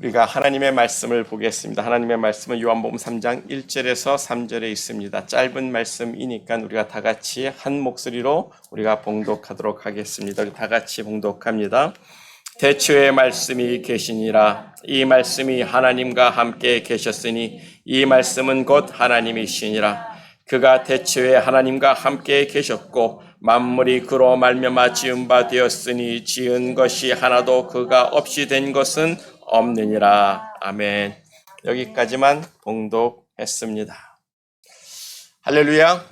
우리가 하나님의 말씀을 보겠습니다. 하나님의 말씀은 요한복음 3장 1절에서 3절에 있습니다. 짧은 말씀이니까 우리가 다 같이 한 목소리로 우리가 봉독하도록 하겠습니다. 우리 다 같이 봉독합니다. 태초에 말씀이 계시니라. 이 말씀이 하나님과 함께 계셨으니 이 말씀은 곧 하나님이시니라. 그가 태초에 하나님과 함께 계셨고 만물이 그로 말미암아 지은 바 되었으니 지은 것이 하나도 그가 없이 된 것은 없느니라. 아멘. 여기까지만 봉독했습니다. 할렐루야.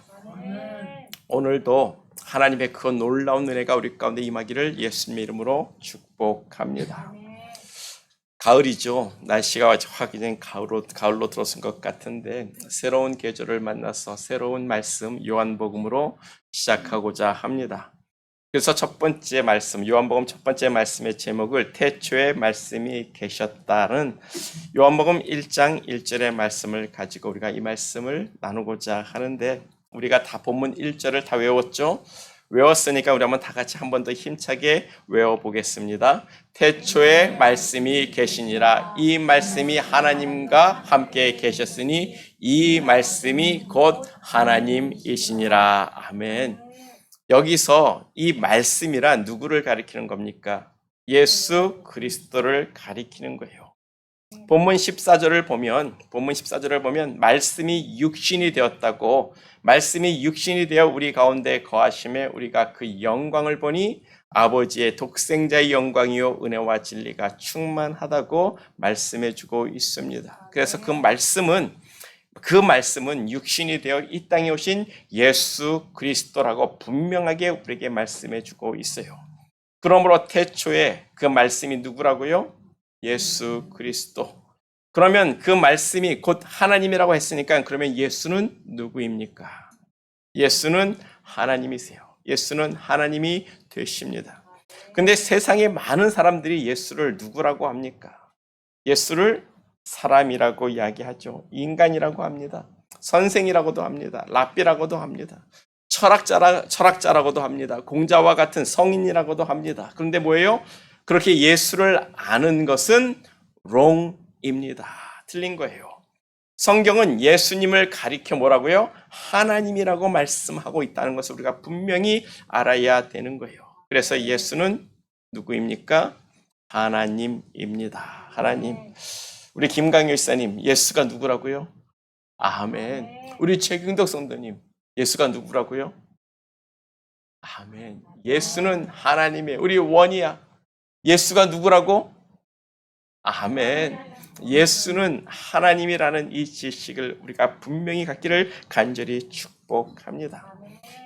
오늘도 하나님의 그 놀라운 은혜가 우리 가운데 임하기를 예수님의 이름으로 축복합니다. 가을이죠. 날씨가 확 이제 가을로 들어선 것 같은데 새로운 계절을 만나서 새로운 말씀 요한복음으로 시작하고자 합니다. 그래서 첫 번째 말씀, 요한복음 첫 번째 말씀의 제목을 태초에 말씀이 계셨다는 요한복음 1장 1절의 말씀을 가지고 우리가 이 말씀을 나누고자 하는데, 우리가 다 본문 1절을 다 외웠죠? 외웠으니까 우리 한번 다 같이 한 번 더 힘차게 외워보겠습니다. 태초에 말씀이 계시니라. 이 말씀이 하나님과 함께 계셨으니 이 말씀이 곧 하나님이시니라. 아멘. 여기서 이 말씀이란 누구를 가리키는 겁니까? 예수 그리스도를 가리키는 거예요. 본문 14절을 보면 말씀이 육신이 되었다고, 말씀이 육신이 되어 우리 가운데 거하심에 우리가 그 영광을 보니 아버지의 독생자의 영광이요 은혜와 진리가 충만하다고 말씀해 주고 있습니다. 그래서 그 말씀은 육신이 되어 이 땅에 오신 예수 그리스도라고 분명하게 우리에게 말씀해 주고 있어요. 그러므로 태초에 그 말씀이 누구라고요? 예수 그리스도. 그러면 그 말씀이 곧 하나님이라고 했으니까 그러면 예수는 누구입니까? 예수는 하나님이세요. 예수는 하나님이 되십니다. 근데 세상에 많은 사람들이 예수를 누구라고 합니까? 예수를 사람이라고 이야기하죠. 인간이라고 합니다. 선생이라고도 합니다. 랍비라고도 합니다. 철학자라고도 합니다. 공자와 같은 성인이라고도 합니다. 그런데 뭐예요? 그렇게 예수를 아는 것은 wrong입니다. 틀린 거예요. 성경은 예수님을 가리켜 뭐라고요? 하나님이라고 말씀하고 있다는 것을 우리가 분명히 알아야 되는 거예요. 그래서 예수는 누구입니까? 하나님입니다. 하나님. 우리 김강일 사님, 예수가 누구라고요? 아멘. 우리 최경덕 성도님, 예수가 누구라고요? 아멘. 예수는 하나님의 우리 원이야. 예수가 누구라고? 아멘. 예수는 하나님이라는 이 지식을 우리가 분명히 갖기를 간절히 축복합니다.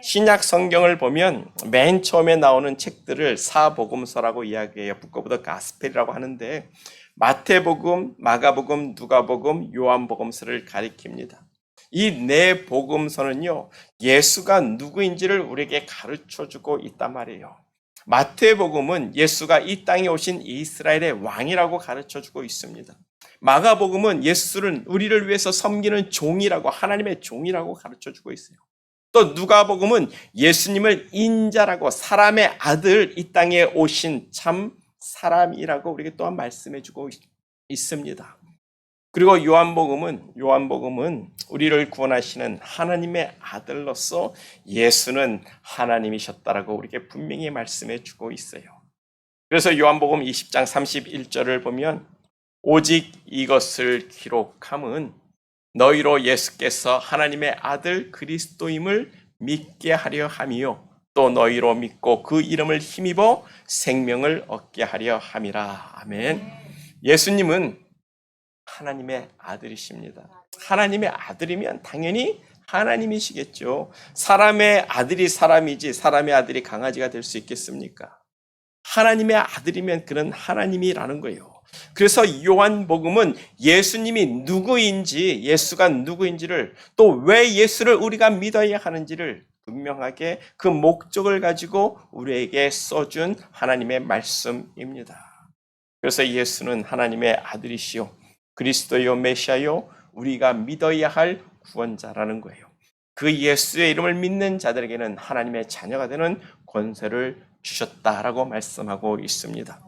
신약 성경을 보면 맨 처음에 나오는 책들을 사복음서라고 이야기해요. Book of the Gospel이라고 하는데 마태복음, 마가복음, 누가복음, 요한복음서를 가리킵니다. 이 네 복음서는요, 예수가 누구인지를 우리에게 가르쳐주고 있단 말이에요. 마태복음은 예수가 이 땅에 오신 이스라엘의 왕이라고 가르쳐주고 있습니다. 마가복음은 예수를 우리를 위해서 섬기는 종이라고, 하나님의 종이라고 가르쳐주고 있어요. 또 누가복음은 예수님을 인자라고, 사람의 아들, 이 땅에 오신 참 사람이라고 우리에게 또한 말씀해주고 있습니다. 그리고 요한복음은 우리를 구원하시는 하나님의 아들로서 예수는 하나님이셨다라고 우리에게 분명히 말씀해주고 있어요. 그래서 요한복음 20장 31절을 보면 오직 이것을 기록함은 너희로 예수께서 하나님의 아들 그리스도임을 믿게 하려 함이요 또 너희로 믿고 그 이름을 힘입어 생명을 얻게 하려 함이라. 아멘. 예수님은 하나님의 아들이십니다. 하나님의 아들이면 당연히 하나님이시겠죠. 사람의 아들이 사람이지 사람의 아들이 강아지가 될 수 있겠습니까? 하나님의 아들이면 그는 하나님이라는 거예요. 그래서 요한복음은 예수님이 누구인지, 예수가 누구인지를, 또 왜 예수를 우리가 믿어야 하는지를 분명하게 그 목적을 가지고 우리에게 써준 하나님의 말씀입니다. 그래서 예수는 하나님의 아들이시요 그리스도요 메시아요 우리가 믿어야 할 구원자라는 거예요. 그 예수의 이름을 믿는 자들에게는 하나님의 자녀가 되는 권세를 주셨다라고 말씀하고 있습니다.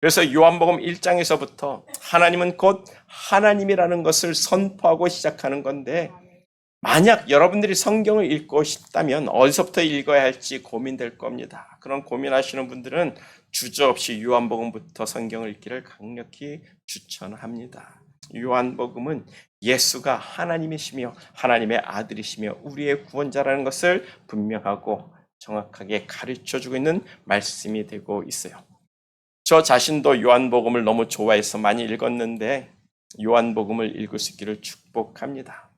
그래서 요한복음 1장에서부터 하나님은 곧 하나님이라는 것을 선포하고 시작하는 건데, 만약 여러분들이 성경을 읽고 싶다면 어디서부터 읽어야 할지 고민될 겁니다. 그런 고민하시는 분들은 주저없이 요한복음부터 성경을 읽기를 강력히 추천합니다. 요한복음은 예수가 하나님이시며 하나님의 아들이시며 우리의 구원자라는 것을 분명하고 정확하게 가르쳐주고 있는 말씀이 되고 있어요. 저 자신도 요한복음을 너무 좋아해서 많이 읽었는데 요한복음을 읽을 수 있기를 축복합니다.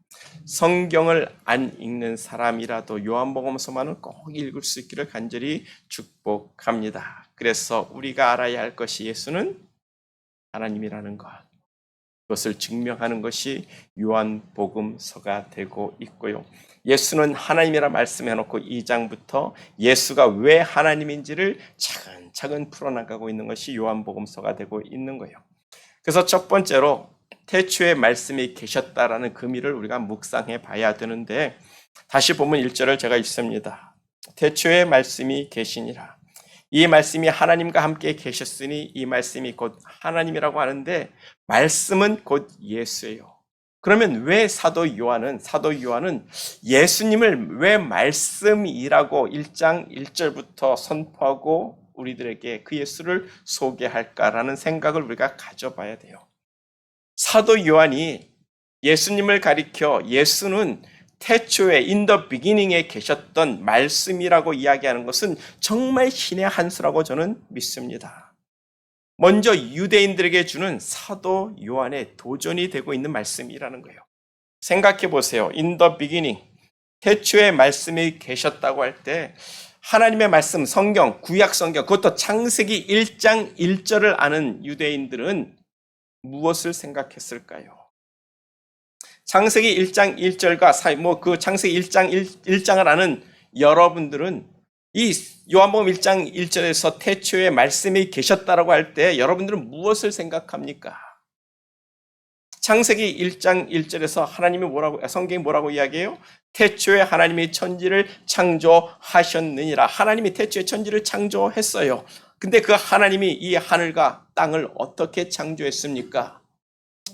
성경을 안 읽는 사람이라도 요한복음서만은 꼭 읽을 수 있기를 간절히 축복합니다. 그래서 우리가 알아야 할 것이 예수는 하나님이라는 것, 그것을 증명하는 것이 요한복음서가 되고 있고요. 예수는 하나님이라 말씀해놓고 2장부터 예수가 왜 하나님인지를 차근차근 풀어나가고 있는 것이 요한복음서가 되고 있는 거예요. 그래서 첫 번째로 태초에 말씀이 계셨다라는 의미를 우리가 묵상해 봐야 되는데, 다시 보면 1절을 제가 읽습니다. 태초에 말씀이 계시니라. 이 말씀이 하나님과 함께 계셨으니 이 말씀이 곧 하나님이라고 하는데, 말씀은 곧 예수예요. 그러면 왜 사도 요한은 예수님을 왜 말씀이라고 1장 1절부터 선포하고 우리들에게 그 예수를 소개할까라는 생각을 우리가 가져봐야 돼요. 사도 요한이 예수님을 가리켜 예수는 태초에 in the beginning에 계셨던 말씀이라고 이야기하는 것은 정말 신의 한 수라고 저는 믿습니다. 먼저 유대인들에게 주는 사도 요한의 도전이 되고 있는 말씀이라는 거예요. 생각해 보세요. in the beginning, 태초에 말씀이 계셨다고 할 때 하나님의 말씀, 성경, 구약 성경, 그것도 창세기 1장 1절을 아는 유대인들은 무엇을 생각했을까요? 창세기 1장 1절과 그 창세기 1장 1장을 아는 여러분들은 이 요한복음 1장 1절에서 태초에 말씀이 계셨다라고 할 때 여러분들은 무엇을 생각합니까? 창세기 1장 1절에서 성경이 뭐라고 이야기해요? 태초에 하나님이 천지를 창조하셨느니라. 하나님이 태초에 천지를 창조했어요. 근데 그 하나님이 이 하늘과 땅을 어떻게 창조했습니까?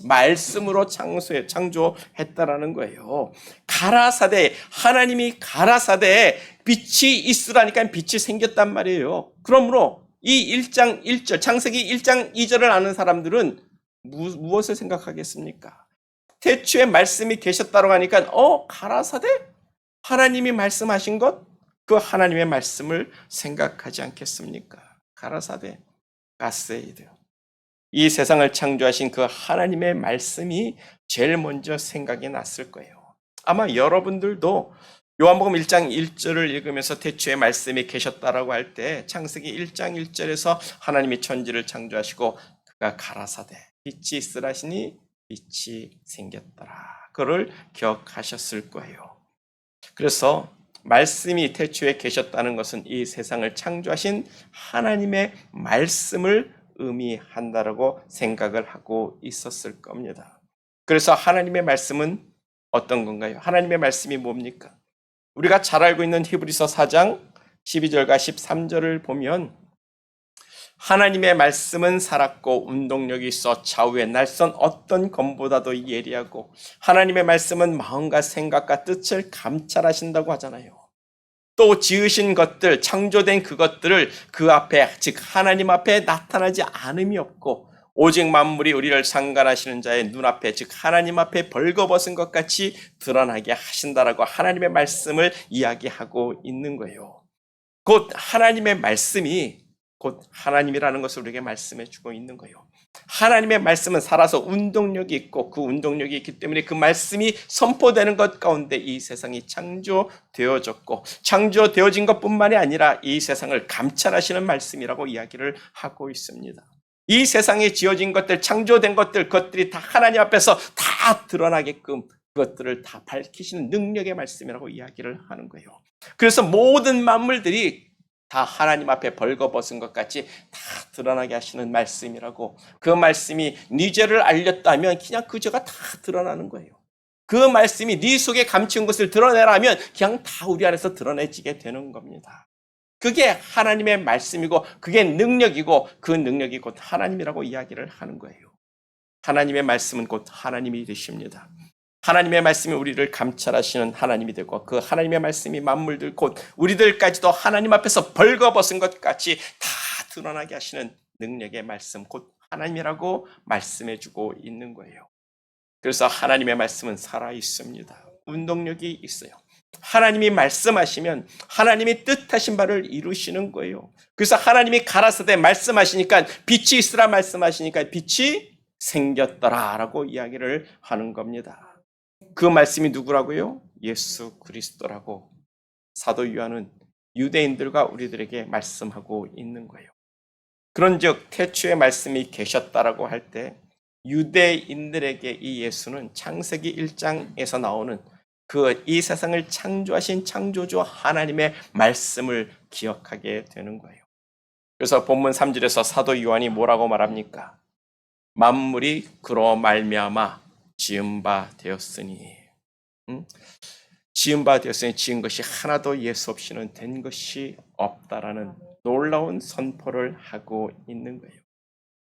말씀으로 창조했다라는 거예요. 가라사대, 하나님이 가라사대에 빛이 있으라니까 빛이 생겼단 말이에요. 그러므로 이 1장 1절, 창세기 1장 2절을 아는 사람들은 무엇을 생각하겠습니까? 태초에 말씀이 계셨다고 하니까 가라사대? 하나님이 말씀하신 것? 그 하나님의 말씀을 생각하지 않겠습니까? 가라사대, 가세이드. 이 세상을 창조하신 그 하나님의 말씀이 제일 먼저 생각이 났을 거예요. 아마 여러분들도 요한복음 1장 1절을 읽으면서 태초에 말씀이 계셨다라고 할 때 창세기 1장 1절에서 하나님이 천지를 창조하시고 그가 가라사대 빛이 있으라시니 빛이 생겼더라. 그걸 기억하셨을 거예요. 그래서 말씀이 태초에 계셨다는 것은 이 세상을 창조하신 하나님의 말씀을 의미한다라고 생각을 하고 있었을 겁니다. 그래서 하나님의 말씀은 어떤 건가요? 하나님의 말씀이 뭡니까? 우리가 잘 알고 있는 히브리서 4장 12절과 13절을 보면 하나님의 말씀은 살았고 운동력이 있어 좌우의 날선 어떤 검보다도 예리하고 하나님의 말씀은 마음과 생각과 뜻을 감찰하신다고 하잖아요. 또 지으신 것들, 창조된 그것들을 그 앞에, 즉 하나님 앞에 나타나지 않음이 없고 오직 만물이 우리를 상관하시는 자의 눈앞에, 즉 하나님 앞에 벌거벗은 것 같이 드러나게 하신다라고 하나님의 말씀을 이야기하고 있는 거예요. 곧 하나님의 말씀이 곧 하나님이라는 것을 우리에게 말씀해 주고 있는 거예요. 하나님의 말씀은 살아서 운동력이 있고 그 운동력이 있기 때문에 그 말씀이 선포되는 것 가운데 이 세상이 창조되어졌고 창조되어진 것뿐만이 아니라 이 세상을 감찰하시는 말씀이라고 이야기를 하고 있습니다. 이 세상에 지어진 것들, 창조된 것들, 그것들이 다 하나님 앞에서 다 드러나게끔 그것들을 다 밝히시는 능력의 말씀이라고 이야기를 하는 거예요. 그래서 모든 만물들이 다 하나님 앞에 벌거벗은 것 같이 다 드러나게 하시는 말씀이라고, 그 말씀이 네 죄를 알렸다면 그냥 그 죄가 다 드러나는 거예요. 그 말씀이 네 속에 감춘 것을 드러내라 하면 그냥 다 우리 안에서 드러내지게 되는 겁니다. 그게 하나님의 말씀이고 그게 능력이고 그 능력이 곧 하나님이라고 이야기를 하는 거예요. 하나님의 말씀은 곧 하나님이 되십니다. 하나님의 말씀이 우리를 감찰하시는 하나님이 되고 그 하나님의 말씀이 만물들 곧 우리들까지도 하나님 앞에서 벌거벗은 것 같이 다 드러나게 하시는 능력의 말씀 곧 하나님이라고 말씀해주고 있는 거예요. 그래서 하나님의 말씀은 살아있습니다. 운동력이 있어요. 하나님이 말씀하시면 하나님이 뜻하신 바를 이루시는 거예요. 그래서 하나님이 가라사대 말씀하시니까 빛이 있으라 말씀하시니까 빛이 생겼더라라고 이야기를 하는 겁니다. 그 말씀이 누구라고요? 예수 그리스도라고 사도 요한은 유대인들과 우리들에게 말씀하고 있는 거예요. 그런즉 태초에 말씀이 계셨다라고 할 때 유대인들에게 이 예수는 창세기 1장에서 나오는 이 세상을 창조하신 창조주 하나님의 말씀을 기억하게 되는 거예요. 그래서 본문 3절에서 사도 요한이 뭐라고 말합니까? 만물이 그로 말미암아 지은 바 되었으니 지은 바 되었으니 지은 것이 하나도 예수 없이는 된 것이 없다라는 놀라운 선포를 하고 있는 거예요.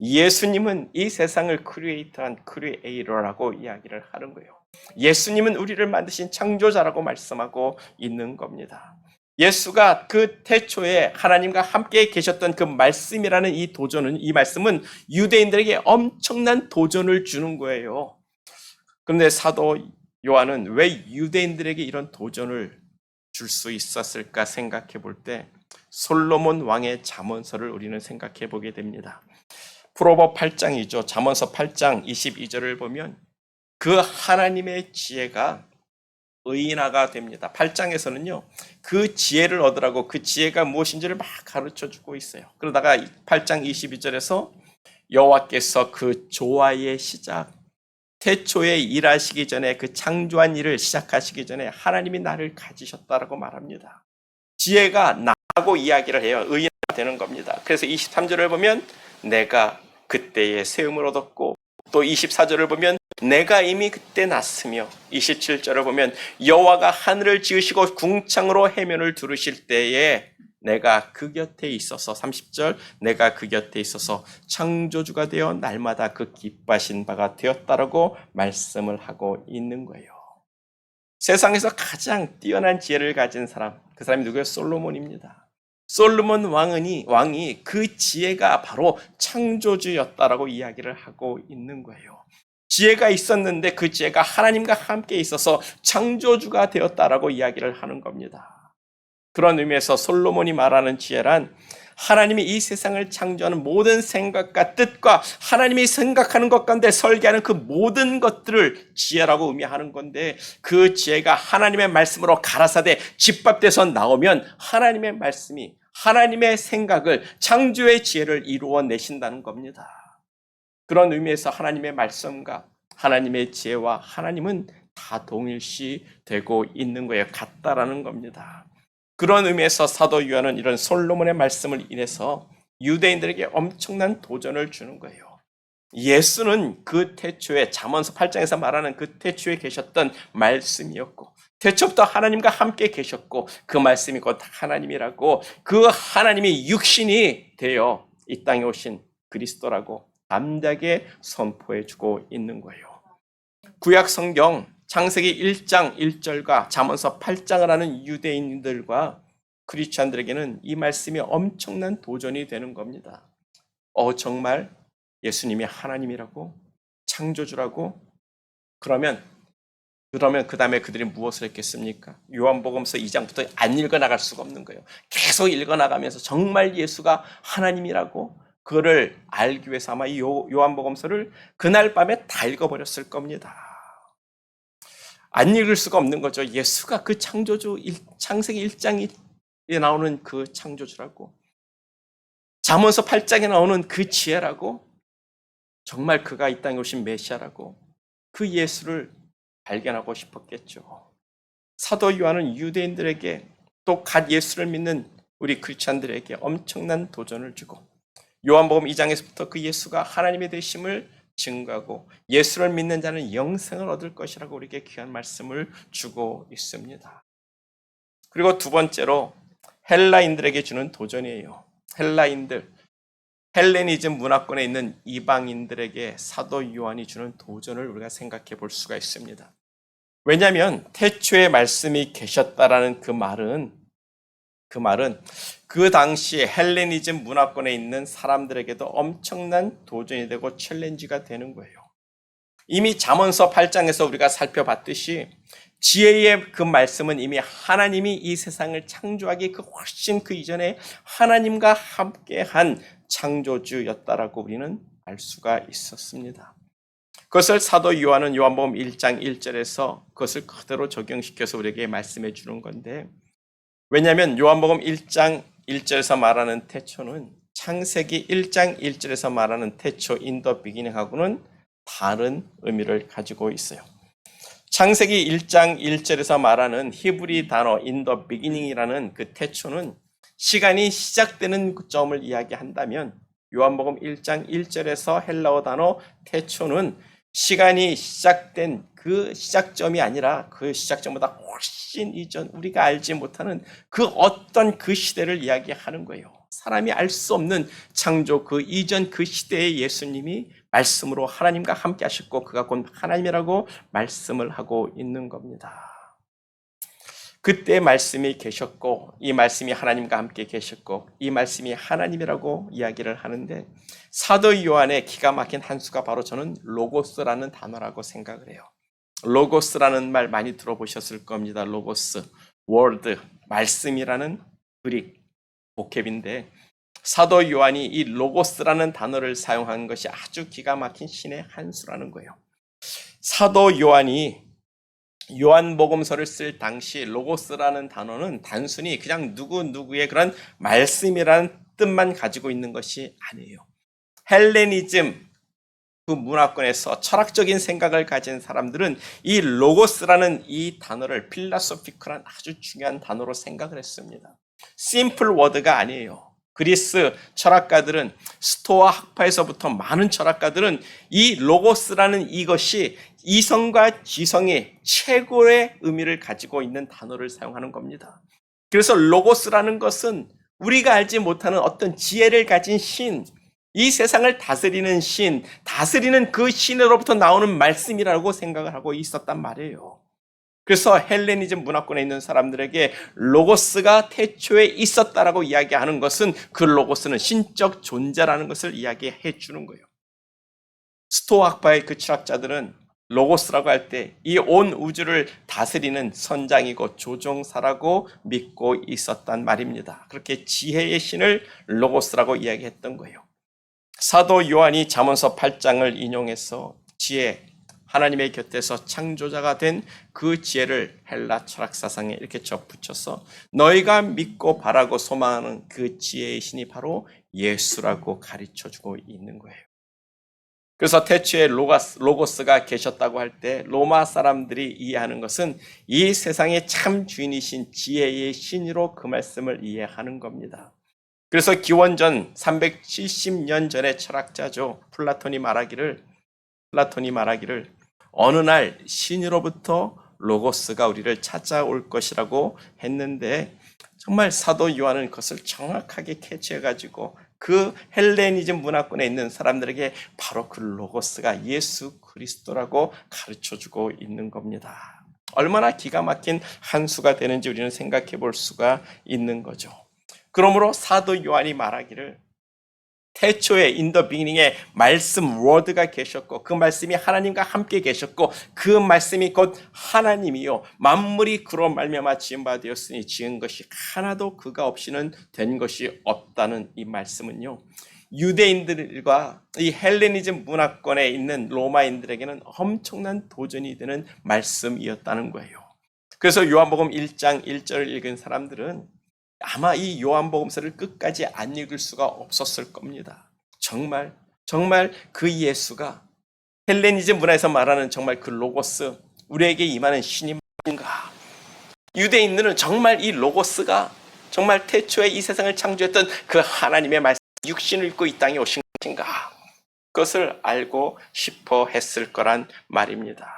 예수님은 이 세상을 크리에이터한 크리에이터라고 이야기를 하는 거예요. 예수님은 우리를 만드신 창조자라고 말씀하고 있는 겁니다. 예수가 그 태초에 하나님과 함께 계셨던 그 말씀이라는 이 말씀은 유대인들에게 엄청난 도전을 주는 거예요. 그런데 사도 요한은 왜 유대인들에게 이런 도전을 줄 수 있었을까 생각해 볼 때 솔로몬 왕의 잠언서를 우리는 생각해 보게 됩니다. 프로버 8장이죠. 잠언서 8장 22절을 보면 그 하나님의 지혜가 의인화가 됩니다. 8장에서는요. 그 지혜를 얻으라고 그 지혜가 무엇인지를 막 가르쳐주고 있어요. 그러다가 8장 22절에서 여호와께서 그 조화의 시작 태초에 일하시기 전에 그 창조한 일을 시작하시기 전에 하나님이 나를 가지셨다라고 말합니다. 지혜가 나라고 이야기를 해요. 의인화가 되는 겁니다. 그래서 23절을 보면 내가 그때에 세움을 얻었고 또 24절을 보면 내가 이미 그때 났으며 27절을 보면 여호와가 하늘을 지으시고 궁창으로 해면을 두르실 때에 내가 그 곁에 있어서 30절 내가 그 곁에 있어서 창조주가 되어 날마다 그 기뻐하신 바가 되었다라고 말씀을 하고 있는 거예요. 세상에서 가장 뛰어난 지혜를 가진 사람 그 사람이 누구예요? 솔로몬입니다. 솔로몬 왕이 그 지혜가 바로 창조주였다라고 이야기를 하고 있는 거예요. 지혜가 있었는데 그 지혜가 하나님과 함께 있어서 창조주가 되었다라고 이야기를 하는 겁니다. 그런 의미에서 솔로몬이 말하는 지혜란 하나님이 이 세상을 창조하는 모든 생각과 뜻과 하나님이 생각하는 것 가운데 설계하는 그 모든 것들을 지혜라고 의미하는 건데 그 지혜가 하나님의 말씀으로 가라사대 집합돼서 나오면 하나님의 말씀이 하나님의 생각을 창조의 지혜를 이루어내신다는 겁니다. 그런 의미에서 하나님의 말씀과 하나님의 지혜와 하나님은 다 동일시 되고 있는 거예요. 같다라는 겁니다. 그런 의미에서 사도 요한은 이런 솔로몬의 말씀을 인해서 유대인들에게 엄청난 도전을 주는 거예요. 예수는 그 태초에 잠언서 8장에서 말하는 그 태초에 계셨던 말씀이었고 태초부터 하나님과 함께 계셨고 그 말씀이 곧 하나님이라고 그 하나님이 육신이 되어 이 땅에 오신 그리스도라고 담대하게 선포해주고 있는 거예요. 구약 성경 창세기 1장 1절과 잠언서 8장을 하는 유대인들과 크리스찬들에게는 이 말씀이 엄청난 도전이 되는 겁니다. 정말 예수님이 하나님이라고 창조주라고 그러면 그 다음에 그들이 무엇을 했겠습니까? 요한복음서 2장부터 안 읽어나갈 수가 없는 거예요. 계속 읽어나가면서 정말 예수가 하나님이라고 그거를 알기 위해서 아마 이 요한복음서를 그날 밤에 다 읽어버렸을 겁니다. 안 읽을 수가 없는 거죠. 예수가 그 창조주 창세기 1장에 나오는 그 창조주라고 잠언서 8장에 나오는 그 지혜라고 정말 그가 이 땅에 오신 메시아라고 그 예수를 발견하고 싶었겠죠. 사도 요한은 유대인들에게 또 갓 예수를 믿는 우리 크리스찬들에게 엄청난 도전을 주고 요한복음 2장에서부터 그 예수가 하나님의 되심을 증거하고 예수를 믿는 자는 영생을 얻을 것이라고 우리에게 귀한 말씀을 주고 있습니다. 그리고 두 번째로 헬라인들에게 주는 도전이에요. 헬레니즘 문화권에 있는 이방인들에게 사도 요한이 주는 도전을 우리가 생각해 볼 수가 있습니다. 왜냐하면 태초에 말씀이 계셨다라는 그 말은 그 당시에 헬레니즘 문화권에 있는 사람들에게도 엄청난 도전이 되고 챌린지가 되는 거예요. 이미 잠언서 8장에서 우리가 살펴봤듯이 지혜의 그 말씀은 이미 하나님이 이 세상을 창조하기 훨씬 그 이전에 하나님과 함께한 창조주였다라고 우리는 알 수가 있었습니다. 그것을 사도 요한은 요한복음 1장 1절에서 그것을 그대로 적용시켜서 우리에게 말씀해 주는 건데, 왜냐하면 요한복음 1장 1절에서 말하는 태초는 창세기 1장 1절에서 말하는 태초 in the beginning하고는 다른 의미를 가지고 있어요. 창세기 1장 1절에서 말하는 히브리 단어 in the beginning이라는 그 태초는 시간이 시작되는 점을 이야기한다면, 요한복음 1장 1절에서 헬라어 단어 태초는 시간이 시작된 그 시작점이 아니라 그 시작점보다 훨씬 이전, 우리가 알지 못하는 그 어떤 그 시대를 이야기하는 거예요. 사람이 알 수 없는 창조 그 이전 그 시대의 예수님이 말씀으로 하나님과 함께 하셨고 그가 곧 하나님이라고 말씀을 하고 있는 겁니다. 그때 말씀이 계셨고 이 말씀이 하나님과 함께 계셨고 이 말씀이 하나님이라고 이야기를 하는데, 사도 요한의 기가 막힌 한 수가 바로 저는 로고스라는 단어라고 생각을 해요. 로고스라는 말 많이 들어보셨을 겁니다. 로고스, 워드, 말씀이라는 그릭 보캡인데, 사도 요한이 이 로고스라는 단어를 사용한 것이 아주 기가 막힌 신의 한 수라는 거예요. 사도 요한이 요한복음서를 쓸 당시 로고스라는 단어는 단순히 그냥 누구누구의 그런 말씀이라는 뜻만 가지고 있는 것이 아니에요. 헬레니즘 그 문화권에서 철학적인 생각을 가진 사람들은 이 로고스라는 이 단어를 필라소피크란 아주 중요한 단어로 생각을 했습니다. 심플 워드가 아니에요. 그리스 철학가들은, 스토아 학파에서부터 많은 철학가들은 이 로고스라는 이것이 이성과 지성의 최고의 의미를 가지고 있는 단어를 사용하는 겁니다. 그래서 로고스라는 것은 우리가 알지 못하는 어떤 지혜를 가진 신, 이 세상을 다스리는 신, 다스리는 그 신으로부터 나오는 말씀이라고 생각을 하고 있었단 말이에요. 그래서 헬레니즘 문화권에 있는 사람들에게 로고스가 태초에 있었다라고 이야기하는 것은 그 로고스는 신적 존재라는 것을 이야기해 주는 거예요. 스토아 학파의 그 철학자들은 로고스라고 할 때 이 온 우주를 다스리는 선장이고 조종사라고 믿고 있었단 말입니다. 그렇게 지혜의 신을 로고스라고 이야기했던 거예요. 사도 요한이 잠언서 8장을 인용해서 지혜, 하나님의 곁에서 창조자가 된 그 지혜를 헬라 철학 사상에 이렇게 접붙여서 너희가 믿고 바라고 소망하는 그 지혜의 신이 바로 예수라고 가르쳐주고 있는 거예요. 그래서 태초에 로고스가 계셨다고 할 때 로마 사람들이 이해하는 것은 이 세상의 참 주인이신 지혜의 신으로 그 말씀을 이해하는 겁니다. 그래서 기원전 370년 전의 철학자죠. 플라톤이 말하기를 어느 날 신으로부터 로고스가 우리를 찾아올 것이라고 했는데, 정말 사도 요한은 그것을 정확하게 캐치해가지고 그 헬레니즘 문화권에 있는 사람들에게 바로 그 로고스가 예수 그리스도라고 가르쳐주고 있는 겁니다. 얼마나 기가 막힌 한 수가 되는지 우리는 생각해 볼 수가 있는 거죠. 그러므로 사도 요한이 말하기를 태초에 in the beginning에 말씀 워드가 계셨고 그 말씀이 하나님과 함께 계셨고 그 말씀이 곧 하나님이요 만물이 그로 말미암아 지은 바 되었으니 지은 것이 하나도 그가 없이는 된 것이 없다는 이 말씀은요, 유대인들과 이 헬레니즘 문화권에 있는 로마인들에게는 엄청난 도전이 되는 말씀이었다는 거예요. 그래서 요한복음 1장 1절을 읽은 사람들은 아마 이 요한복음서를 끝까지 안 읽을 수가 없었을 겁니다. 정말 그 예수가 헬레니즘 문화에서 말하는 정말 그 로고스, 우리에게 임하는 신이 뭔가, 유대인들은 정말 이 로고스가 정말 태초에 이 세상을 창조했던 그 하나님의 말씀, 육신을 입고 이 땅에 오신 것인가, 그것을 알고 싶어 했을 거란 말입니다.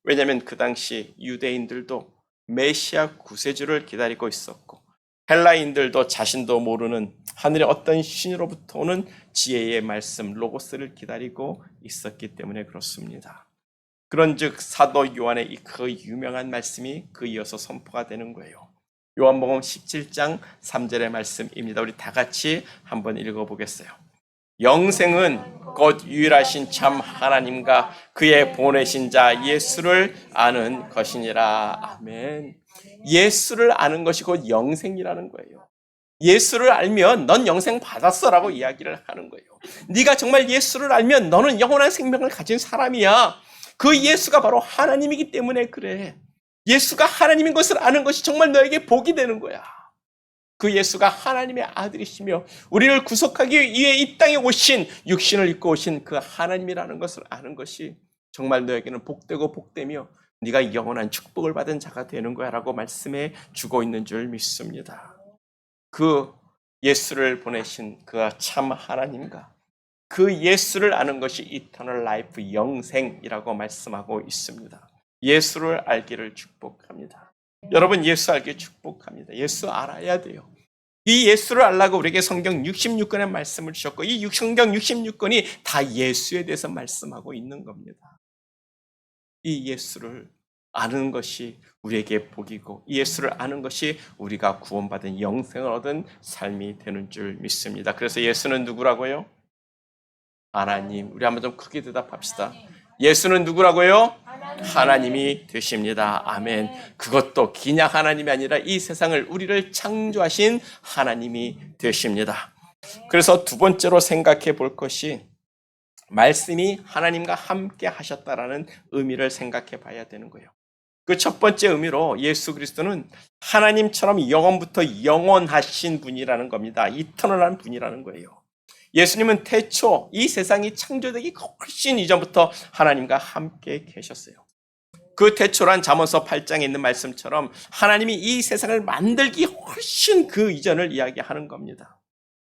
왜냐하면 그 당시 유대인들도 메시아 구세주를 기다리고 있었고 헬라인들도 자신도 모르는 하늘의 어떤 신으로부터 오는 지혜의 말씀 로고스를 기다리고 있었기 때문에 그렇습니다. 그런즉 사도 요한의 그 유명한 말씀이 그 이어서 선포가 되는 거예요. 요한복음 17장 3절의 말씀입니다. 우리 다 같이 한번 읽어보겠어요. 영생은 곧 유일하신 참 하나님과 그의 보내신 자 예수를 아는 것이니라. 아멘. 예수를 아는 것이 곧 영생이라는 거예요. 예수를 알면 넌 영생 받았어라고 이야기를 하는 거예요. 네가 정말 예수를 알면 너는 영원한 생명을 가진 사람이야. 그 예수가 바로 하나님이기 때문에 그래. 예수가 하나님인 것을 아는 것이 정말 너에게 복이 되는 거야. 그 예수가 하나님의 아들이시며 우리를 구속하기 위해 이 땅에 오신, 육신을 입고 오신 그 하나님이라는 것을 아는 것이 정말 너에게는 복되고 복되며 네가 영원한 축복을 받은 자가 되는 거야 라고 말씀해 주고 있는 줄 믿습니다. 그 예수를 보내신 그 참 하나님과 그 예수를 아는 것이 이터널 라이프, 영생이라고 말씀하고 있습니다. 예수를 알기를 축복합니다. 여러분, 예수 알기 축복합니다. 예수 알아야 돼요. 이 예수를 알라고 우리에게 성경 66권의 말씀을 주셨고 이 성경 66권이 다 예수에 대해서 말씀하고 있는 겁니다. 이 예수를 아는 것이 우리에게 복이고 이 예수를 아는 것이 우리가 구원받은 영생을 얻은 삶이 되는 줄 믿습니다. 그래서 예수는 누구라고요? 하나님. 우리 한번 좀 크게 대답합시다. 예수는 누구라고요? 하나님이 되십니다. 아멘. 그것도 그냥 하나님이 아니라 이 세상을 우리를 창조하신 하나님이 되십니다. 그래서 두 번째로 생각해 볼 것이 말씀이 하나님과 함께 하셨다라는 의미를 생각해 봐야 되는 거예요. 그 첫 번째 의미로 예수 그리스도는 하나님처럼 영원부터 영원하신 분이라는 겁니다. 이터널한 분이라는 거예요. 예수님은 태초 이 세상이 창조되기 훨씬 이전부터 하나님과 함께 계셨어요. 그 태초란 잠언서 8장에 있는 말씀처럼 하나님이 이 세상을 만들기 훨씬 그 이전을 이야기하는 겁니다.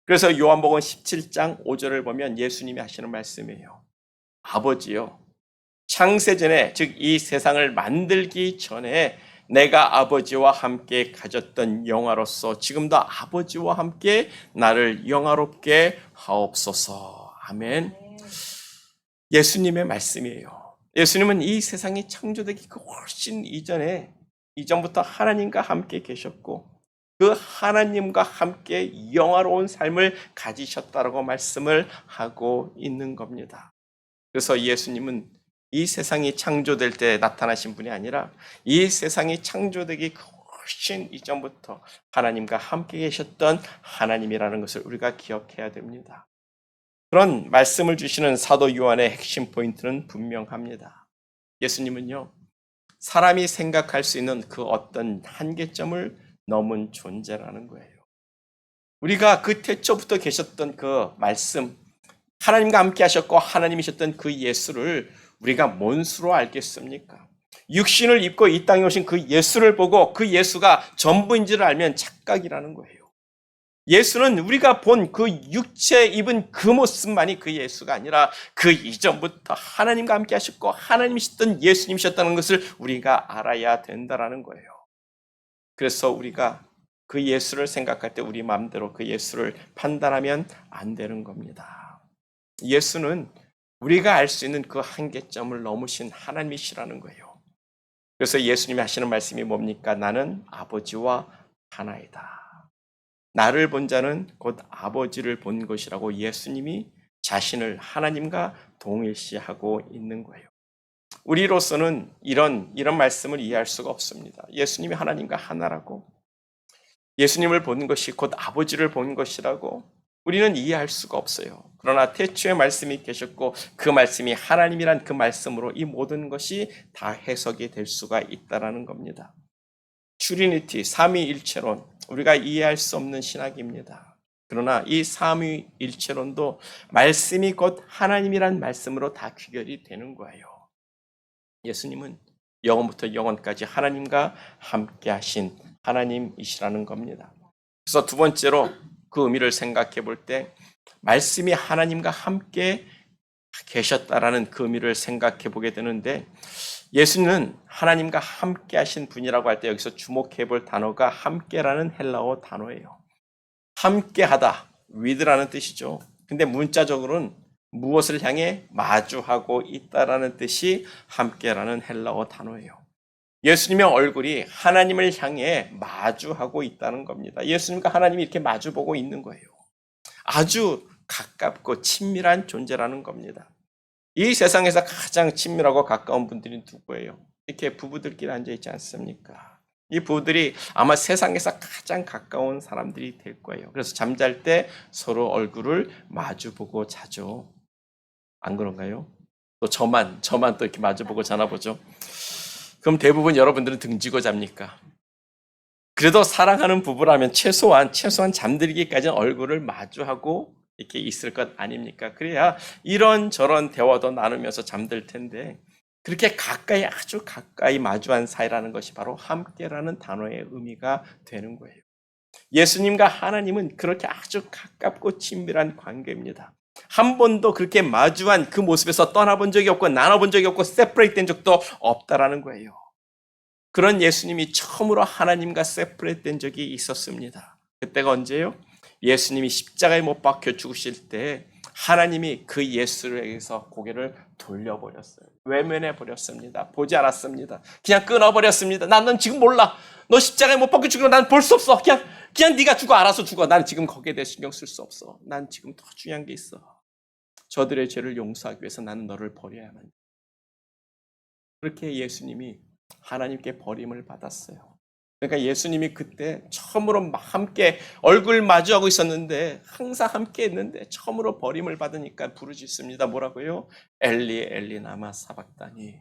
그래서 요한복음 17장 5절을 보면 예수님이 하시는 말씀이에요. 아버지요, 창세전에, 즉 이 세상을 만들기 전에 내가 아버지와 함께 가졌던 영화로서 지금도 아버지와 함께 나를 영화롭게 하옵소서. 아멘. 예수님의 말씀이에요. 예수님은 이 세상이 창조되기 훨씬 이전부터 하나님과 함께 계셨고 그 하나님과 함께 영화로운 삶을 가지셨다라고 말씀을 하고 있는 겁니다. 그래서 예수님은 이 세상이 창조될 때 나타나신 분이 아니라 이 세상이 창조되기 훨씬 이전부터 하나님과 함께 계셨던 하나님이라는 것을 우리가 기억해야 됩니다. 그런 말씀을 주시는 사도 요한의 핵심 포인트는 분명합니다. 예수님은요, 사람이 생각할 수 있는 그 어떤 한계점을 넘은 존재라는 거예요. 우리가 그 태초부터 계셨던 그 말씀, 하나님과 함께 하셨고 하나님이셨던 그 예수를 우리가 뭔 수로 알겠습니까? 육신을 입고 이 땅에 오신 그 예수를 보고 그 예수가 전부인지를 알면 착각이라는 거예요. 예수는 우리가 본 그 육체 입은 그 모습만이 그 예수가 아니라 그 이전부터 하나님과 함께 하셨고 하나님이셨던 예수님이셨다는 것을 우리가 알아야 된다는 거예요. 그래서 우리가 그 예수를 생각할 때 우리 마음대로 그 예수를 판단하면 안 되는 겁니다. 예수는 우리가 알 수 있는 그 한계점을 넘으신 하나님이시라는 거예요. 그래서 예수님이 하시는 말씀이 뭡니까? 나는 아버지와 하나이다. 나를 본 자는 곧 아버지를 본 것이라고 예수님이 자신을 하나님과 동일시하고 있는 거예요. 우리로서는 이런 말씀을 이해할 수가 없습니다. 예수님이 하나님과 하나라고, 예수님을 본 것이 곧 아버지를 본 것이라고 우리는 이해할 수가 없어요. 그러나 태초에 말씀이 계셨고 그 말씀이 하나님이란 그 말씀으로 이 모든 것이 다 해석이 될 수가 있다는 겁니다. 트리니티, 삼위일체론, 우리가 이해할 수 없는 신학입니다. 그러나 이 삼위일체론도 말씀이 곧 하나님이란 말씀으로 다 귀결이 되는 거예요. 예수님은 영원부터 영원까지 하나님과 함께 하신 하나님이시라는 겁니다. 그래서 두 번째로 그 의미를 생각해 볼 때 말씀이 하나님과 함께 계셨다라는 그 의미를 생각해 보게 되는데 예수님은 하나님과 함께 하신 분이라고 할 때 여기서 주목해 볼 단어가 함께라는 헬라어 단어예요. 함께하다, with라는 뜻이죠. 근데 문자적으로는 무엇을 향해 마주하고 있다라는 뜻이 함께라는 헬라어 단어예요. 예수님의 얼굴이 하나님을 향해 마주하고 있다는 겁니다. 예수님과 하나님이 이렇게 마주보고 있는 거예요. 아주 가깝고 친밀한 존재라는 겁니다. 이 세상에서 가장 친밀하고 가까운 분들이 누구예요? 이렇게 부부들끼리 앉아있지 않습니까? 이 부부들이 아마 세상에서 가장 가까운 사람들이 될 거예요. 그래서 잠잘 때 서로 얼굴을 마주보고 자죠. 안 그런가요? 또 저만 또 이렇게 마주보고 자나 보죠. 그럼 대부분 여러분들은 등지고 잡니까? 그래도 사랑하는 부부라면 최소한 잠들기까지는 얼굴을 마주하고 이렇게 있을 것 아닙니까? 그래야 이런저런 대화도 나누면서 잠들 텐데 그렇게 가까이 아주 가까이 마주한 사이라는 것이 바로 함께라는 단어의 의미가 되는 거예요. 예수님과 하나님은 그렇게 아주 가깝고 친밀한 관계입니다. 한 번도 그렇게 마주한 그 모습에서 떠나본 적이 없고 나눠본 적이 없고 세퍼레이트 된 적도 없다라는 거예요. 그런 예수님이 처음으로 하나님과 세퍼레이트 된 적이 있었습니다. 그때가 언제요? 예수님이 십자가에 못 박혀 죽으실 때 하나님이 그 예수에게서 고개를 돌려버렸어요. 외면해버렸습니다. 보지 않았습니다. 그냥 끊어버렸습니다. 넌 지금 몰라. 너 십자가에 못 박혀 죽으면 난 볼 수 없어. 그냥 네가 죽어. 알아서 죽어. 난 지금 거기에 대해 신경 쓸 수 없어. 난 지금 더 중요한 게 있어. 저들의 죄를 용서하기 위해서 나는 너를 버려야만 해. 그렇게 예수님이 하나님께 버림을 받았어요. 그러니까 예수님이 그때 처음으로 함께 얼굴 마주하고 있었는데 항상 함께 했는데 처음으로 버림을 받으니까 부르짖습니다. 뭐라고요? 엘리 엘리 나마 사박다니,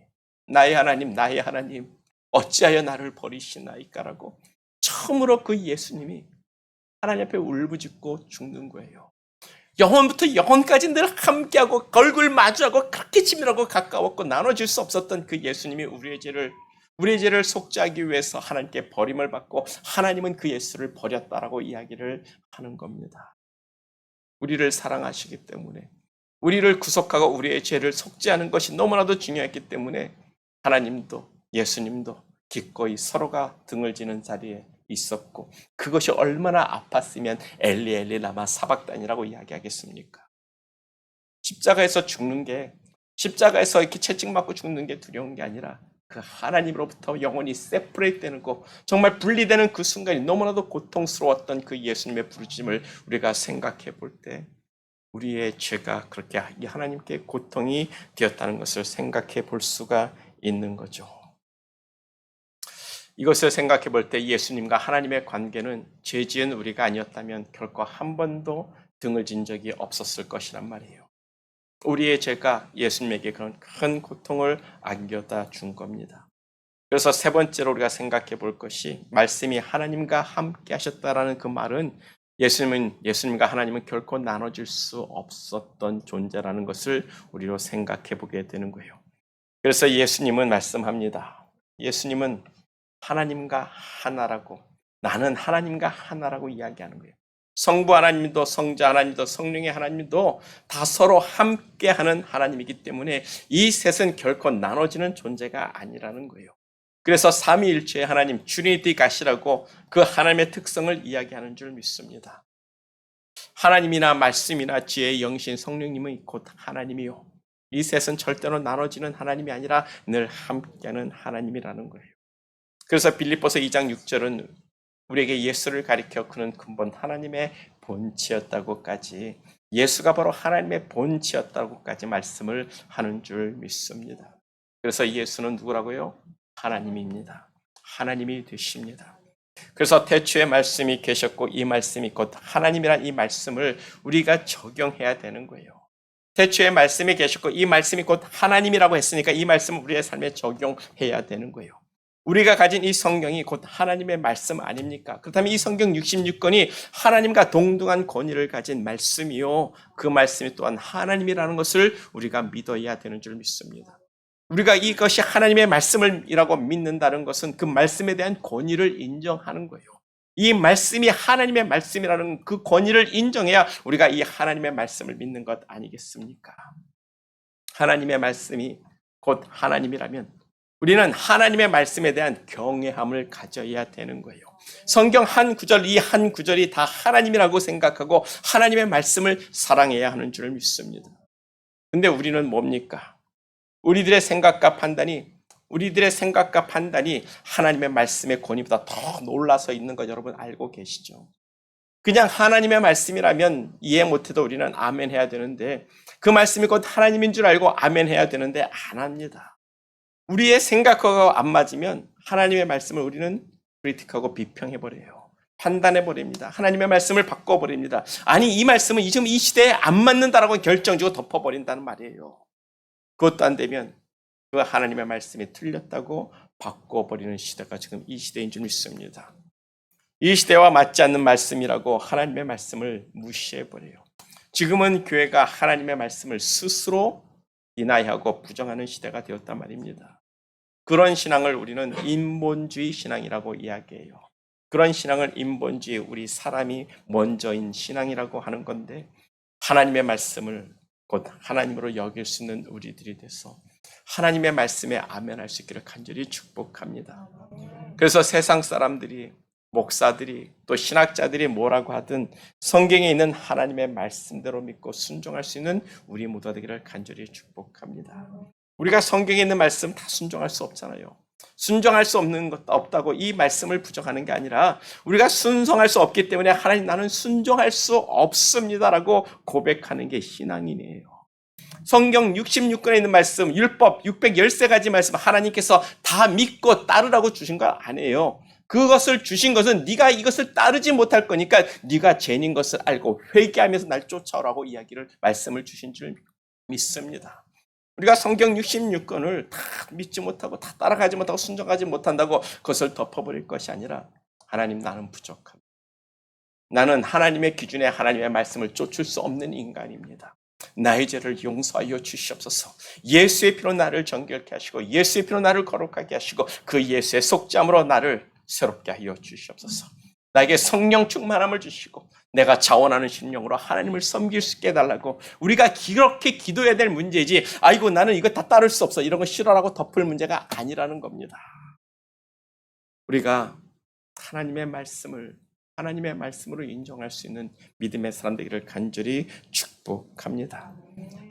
나의 하나님 어찌하여 나를 버리시나이까라고 처음으로 그 예수님이 하나님 앞에 울부짖고 죽는 거예요. 영원부터 영원까지 늘 함께하고 얼굴 마주하고 그렇게 친밀하고 가까웠고 나눠질 수 없었던 그 예수님이 우리의 죄를 속죄하기 위해서 하나님께 버림을 받고 하나님은 그 예수를 버렸다라고 이야기를 하는 겁니다. 우리를 사랑하시기 때문에 우리를 구속하고 우리의 죄를 속죄하는 것이 너무나도 중요했기 때문에 하나님도 예수님도 기꺼이 서로가 등을 지는 자리에 있었고 그것이 얼마나 아팠으면 엘리 엘리 라마 사박단이라고 이야기하겠습니까? 십자가에서 죽는 게 십자가에서 이렇게 채찍 맞고 죽는 게 두려운 게 아니라 그 하나님으로부터 영원히 세퍼레이트 되는 거 정말 분리되는 그 순간이 너무나도 고통스러웠던 그 예수님의 부르심을 우리가 생각해 볼 때 우리의 죄가 그렇게 하나님께 고통이 되었다는 것을 생각해 볼 수가 있는 거죠. 이것을 생각해 볼 때 예수님과 하나님의 관계는 죄 지은 우리가 아니었다면 결코 한 번도 등을 진 적이 없었을 것이란 말이에요. 우리의 죄가 예수님에게 그런 큰 고통을 안겨다 준 겁니다. 그래서 세 번째로 우리가 생각해 볼 것이 말씀이 하나님과 함께 하셨다라는 그 말은 예수님과 하나님은 결코 나눠질 수 없었던 존재라는 것을 우리로 생각해 보게 되는 거예요. 그래서 예수님은 말씀합니다. 예수님은 하나님과 하나라고, 나는 하나님과 하나라고 이야기하는 거예요. 성부 하나님도 성자 하나님도 성령의 하나님도 다 서로 함께하는 하나님이기 때문에 이 셋은 결코 나눠지는 존재가 아니라는 거예요. 그래서 삼위일체의 하나님, 트리니티 갓이라고 그 하나님의 특성을 이야기하는 줄 믿습니다. 하나님이나 말씀이나 지혜의 영신 성령님은 곧 하나님이요. 이 셋은 절대로 나눠지는 하나님이 아니라 늘 함께하는 하나님이라는 거예요. 그래서 빌립보서 2장 6절은 우리에게 예수를 가리켜 그는 근본 하나님의 본체였다고까지 예수가 바로 하나님의 본체였다고까지 말씀을 하는 줄 믿습니다. 그래서 예수는 누구라고요? 하나님입니다. 하나님이 되십니다. 그래서 태초에 말씀이 계셨고 이 말씀이 곧 하나님이란 이 말씀을 우리가 적용해야 되는 거예요. 태초에 말씀이 계셨고 이 말씀이 곧 하나님이라고 했으니까 이 말씀을 우리의 삶에 적용해야 되는 거예요. 우리가 가진 이 성경이 곧 하나님의 말씀 아닙니까? 그렇다면 이 성경 66권이 하나님과 동등한 권위를 가진 말씀이요. 그 말씀이 또한 하나님이라는 것을 우리가 믿어야 되는 줄 믿습니다. 우리가 이것이 하나님의 말씀이라고 믿는다는 것은 그 말씀에 대한 권위를 인정하는 거예요. 이 말씀이 하나님의 말씀이라는 그 권위를 인정해야 우리가 이 하나님의 말씀을 믿는 것 아니겠습니까? 하나님의 말씀이 곧 하나님이라면 우리는 하나님의 말씀에 대한 경외함을 가져야 되는 거예요. 성경 한 구절, 이 한 구절이 다 하나님이라고 생각하고 하나님의 말씀을 사랑해야 하는 줄 믿습니다. 근데 우리는 뭡니까? 우리들의 생각과 판단이 하나님의 말씀의 권위보다 더 놀라서 있는 것 여러분 알고 계시죠? 그냥 하나님의 말씀이라면 이해 못해도 우리는 아멘 해야 되는데, 그 말씀이 곧 하나님인 줄 알고 아멘 해야 되는데 안 합니다. 우리의 생각하고 안 맞으면 하나님의 말씀을 우리는 크리틱하고 비평해버려요. 판단해버립니다. 하나님의 말씀을 바꿔버립니다. 아니, 이 말씀은 지금 이 시대에 안 맞는다라고 결정지고 덮어버린다는 말이에요. 그것도 안 되면 그 하나님의 말씀이 틀렸다고 바꿔버리는 시대가 지금 이 시대인 줄 믿습니다. 이 시대와 맞지 않는 말씀이라고 하나님의 말씀을 무시해버려요. 지금은 교회가 하나님의 말씀을 스스로 디나이하고 부정하는 시대가 되었단 말입니다. 그런 신앙을 우리는 인본주의 신앙이라고 이야기해요. 그런 신앙을 인본주의, 우리 사람이 먼저인 신앙이라고 하는 건데, 하나님의 말씀을 곧 하나님으로 여길 수 있는 우리들이 돼서 하나님의 말씀에 아멘할 수 있기를 간절히 축복합니다. 그래서 세상 사람들이, 목사들이, 또 신학자들이 뭐라고 하든 성경에 있는 하나님의 말씀대로 믿고 순종할 수 있는 우리 모두가 되기를 간절히 축복합니다. 우리가 성경에 있는 말씀 다 순종할 수 없잖아요. 순종할 수 없는 것도 없다고 이 말씀을 부정하는 게 아니라, 우리가 순종할 수 없기 때문에 하나님, 나는 순종할 수 없습니다라고 고백하는 게 신앙이네요. 성경 66권에 있는 말씀, 율법 613가지 말씀 하나님께서 다 믿고 따르라고 주신 거 아니에요. 그것을 주신 것은 네가 이것을 따르지 못할 거니까 네가 죄인 것을 알고 회개하면서 날 쫓아오라고 말씀을 주신 줄 믿습니다. 우리가 성경 66권을 다 믿지 못하고 다 따라가지 못하고 순종하지 못한다고 그것을 덮어버릴 것이 아니라, 하나님, 나는 부족합니다. 나는 하나님의 기준에 하나님의 말씀을 쫓을 수 없는 인간입니다. 나의 죄를 용서하여 주시옵소서. 예수의 피로 나를 정결케 하시고 예수의 피로 나를 거룩하게 하시고 그 예수의 속죄함으로 나를 새롭게 하여 주시옵소서. 나에게 성령 충만함을 주시고 내가 자원하는 심령으로 하나님을 섬길 수 있게 해달라고. 우리가 그렇게 기도해야 될 문제지, 아이고 나는 이거 다 따를 수 없어, 이런 거 싫어라고 덮을 문제가 아니라는 겁니다. 우리가 하나님의 말씀으로 인정할 수 있는 믿음의 사람 되기를 간절히 축복합니다.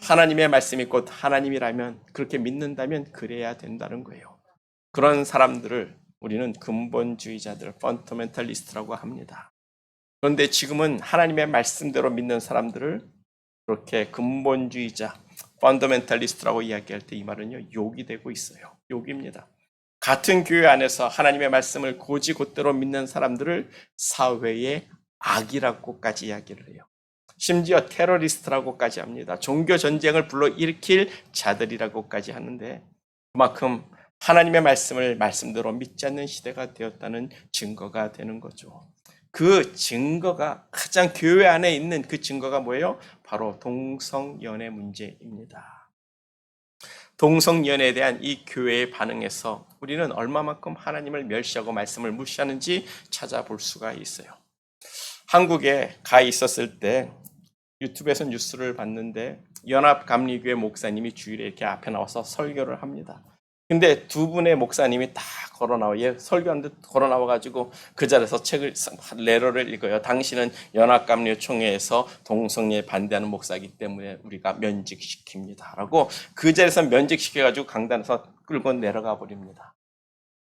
하나님의 말씀이 곧 하나님이라면, 그렇게 믿는다면 그래야 된다는 거예요. 그런 사람들을 우리는 근본주의자들, 펀더멘탈리스트라고 합니다. 그런데 지금은 하나님의 말씀대로 믿는 사람들을 그렇게 근본주의자, 펀더멘탈리스트라고 이야기할 때 이 말은요, 욕이 되고 있어요. 욕입니다. 같은 교회 안에서 하나님의 말씀을 곧대로 믿는 사람들을 사회의 악이라고까지 이야기를 해요. 심지어 테러리스트라고까지 합니다. 종교 전쟁을 불러일으킬 자들이라고까지 하는데, 그만큼 하나님의 말씀을 말씀대로 믿지 않는 시대가 되었다는 증거가 되는 거죠. 그 증거가, 가장 교회 안에 있는 그 증거가 뭐예요? 바로 동성연애 문제입니다. 동성연애에 대한 이 교회의 반응에서 우리는 얼마만큼 하나님을 멸시하고 말씀을 무시하는지 찾아볼 수가 있어요. 한국에 가 있었을 때 유튜브에서 뉴스를 봤는데, 연합감리교회 목사님이 주일에 이렇게 앞에 나와서 설교를 합니다. 근데 두 분의 목사님이 다 설교하는데 걸어나와가지고 그 자리에서 레터를 읽어요. 당신은 연합감리총회에서 동성애에 반대하는 목사이기 때문에 우리가 면직시킵니다 라고 그 자리에서 면직시켜가지고 강단에서 끌고 내려가 버립니다.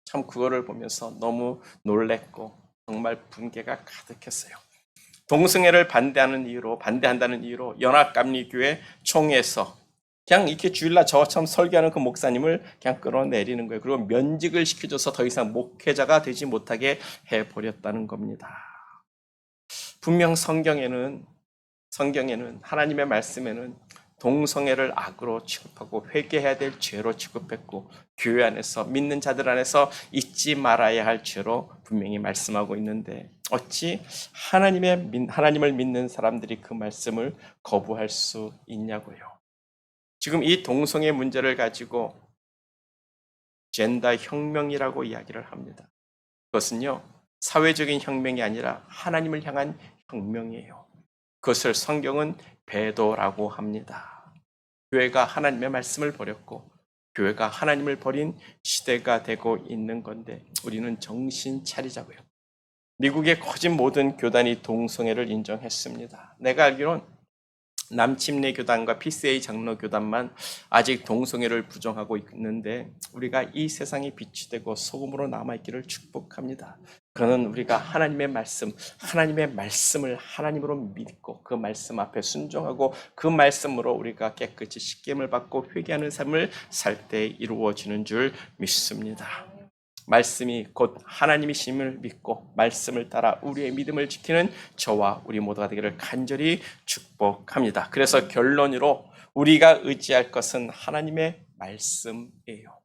참 그거를 보면서 너무 놀랬고 정말 분개가 가득했어요. 동성애를 반대한다는 이유로 연합감리교회 총회에서 그냥 이렇게 주일날 저처럼 설교하는 그 목사님을 그냥 끌어내리는 거예요. 그리고 면직을 시켜줘서 더 이상 목회자가 되지 못하게 해버렸다는 겁니다. 분명 성경에는 하나님의 말씀에는 동성애를 악으로 취급하고 회개해야 될 죄로 취급했고, 교회 안에서 믿는 자들 안에서 잊지 말아야 할 죄로 분명히 말씀하고 있는데, 어찌 하나님을 믿는 사람들이 그 말씀을 거부할 수 있냐고요. 지금 이 동성애 문제를 가지고 젠더 혁명이라고 이야기를 합니다. 그것은요, 사회적인 혁명이 아니라 하나님을 향한 혁명이에요. 그것을 성경은 배도라고 합니다. 교회가 하나님의 말씀을 버렸고 교회가 하나님을 버린 시대가 되고 있는 건데 우리는 정신 차리자고요. 미국의 커진 모든 교단이 동성애를 인정했습니다. 내가 알기론 남침내 교단과 PCA 장로 교단만 아직 동성애를 부정하고 있는데 우리가 이 세상에 빛이 되고 소금으로 남아있기를 축복합니다. 그는 우리가 하나님의 말씀을 하나님으로 믿고 그 말씀 앞에 순종하고 그 말씀으로 우리가 깨끗이 씻김을 받고 회개하는 삶을 살 때 이루어지는 줄 믿습니다. 말씀이 곧 하나님이심을 믿고 말씀을 따라 우리의 믿음을 지키는 저와 우리 모두가 되기를 간절히 축복합니다. 그래서 결론으로 우리가 의지할 것은 하나님의 말씀이에요.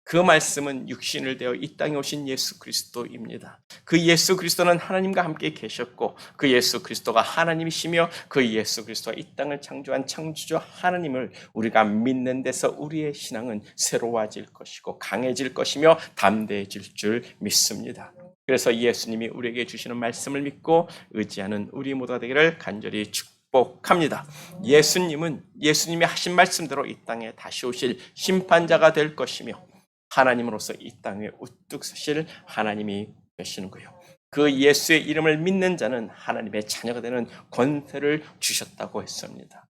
그 말씀은 육신을 되어 이 땅에 오신 예수 그리스도입니다. 그 예수 그리스도는 하나님과 함께 계셨고 그 예수 그리스도가 하나님이시며 그 예수 그리스도가 이 땅을 창조한 창조주 하나님을 우리가 믿는 데서 우리의 신앙은 새로워질 것이고 강해질 것이며 담대해질 줄 믿습니다. 그래서 예수님이 우리에게 주시는 말씀을 믿고 의지하는 우리 모두가 되기를 간절히 축복합니다. 예수님이 하신 말씀대로 이 땅에 다시 오실 심판자가 될 것이며 하나님으로서 이 땅에 우뚝 서실 하나님이 되시는 거예요. 그 예수의 이름을 믿는 자는 하나님의 자녀가 되는 권세를 주셨다고 했습니다.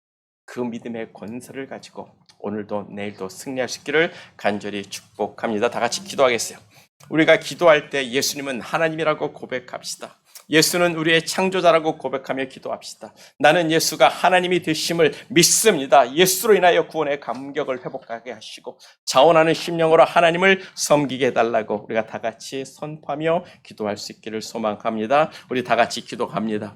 그 믿음의 권세를 가지고 오늘도 내일도 승리할 수 있기를 간절히 축복합니다. 다 같이 기도하겠어요. 우리가 기도할 때 예수님은 하나님이라고 고백합시다. 예수는 우리의 창조자라고 고백하며 기도합시다. 나는 예수가 하나님이 되심을 믿습니다. 예수로 인하여 구원의 감격을 회복하게 하시고 자원하는 심령으로 하나님을 섬기게 해달라고 우리가 다 같이 선포하며 기도할 수 있기를 소망합니다. 우리 다 같이 기도합니다.